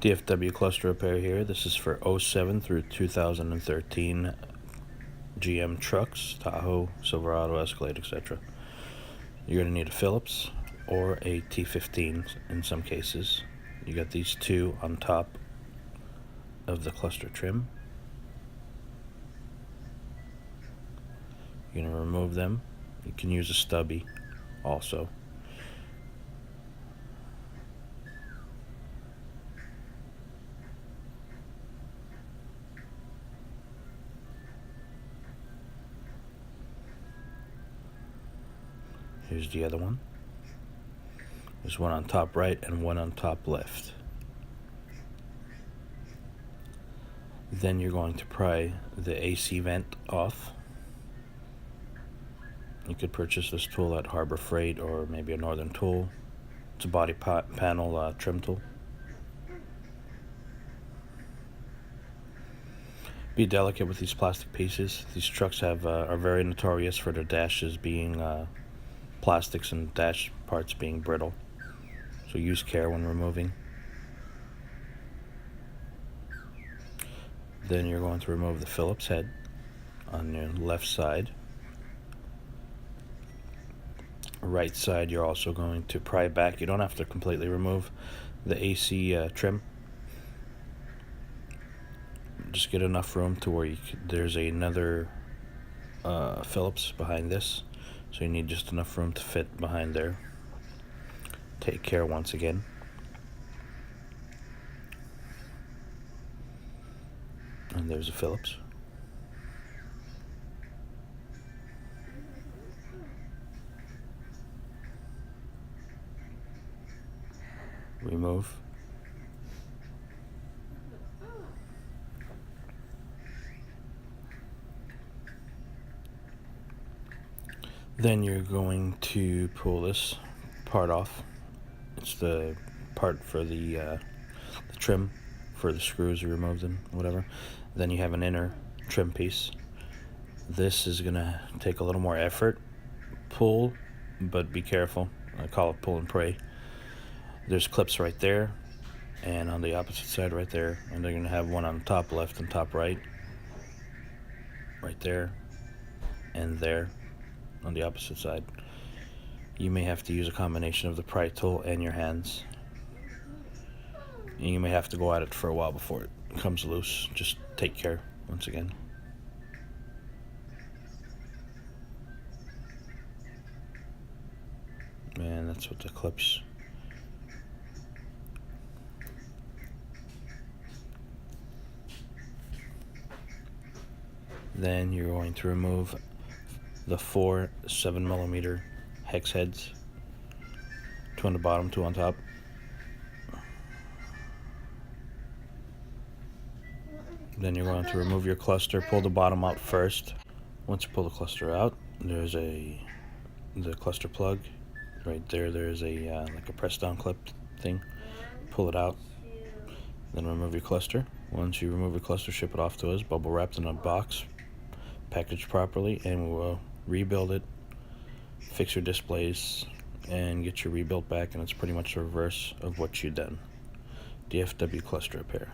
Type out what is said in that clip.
DFW cluster repair here. This is for 07 through 2013 GM trucks, Tahoe, Silverado, Escalade, etc. You're going to need a Phillips or a T15 in some cases. You got these two on top of the cluster trim. You're going to remove them. You can use a stubby also. Here's the other one. There's one on top right and one on top left. Then you're going to pry the AC vent off. You could purchase this tool at Harbor Freight or maybe a Northern Tool. It's a body panel trim tool. Be delicate with these plastic pieces. These trucks are very notorious for their dashes being plastics and dash parts being brittle. So use care when removing. Then you're going to remove the Phillips head on your left side. Right side, you're also going to pry back. You don't have to completely remove the AC trim. Just get enough room to where there's another Phillips behind this. So you need just enough room to fit behind there. Take care once again. And there's a Phillips. Remove. Then you're going to pull this part off. It's the part for the trim for the screws. You remove them, whatever. Then you have an inner trim piece. This is gonna take a little more effort. Pull, but be careful. I call it pull and pray. There's clips right there, and on the opposite side right there, and they're gonna have one on top left and top right there, and there on the opposite side. You may have to use a combination of the pry tool and your hands. And you may have to go at it for a while before it comes loose. Just take care once again. And that's what the clips. Then you're going to remove the 4 7mm hex heads. 2 on the bottom, 2 on top. Then you're going to remove your cluster, pull the bottom out first. Once you pull the cluster out, there's the cluster plug. Right there, there's like a press down clip thing. Pull it out, then remove your cluster. Once you remove your cluster, ship it off to us, bubble wrapped in a box, packaged properly, and we will rebuild it, fix your displays, and get your rebuilt back, and it's pretty much the reverse of what you've done. DFW cluster repair.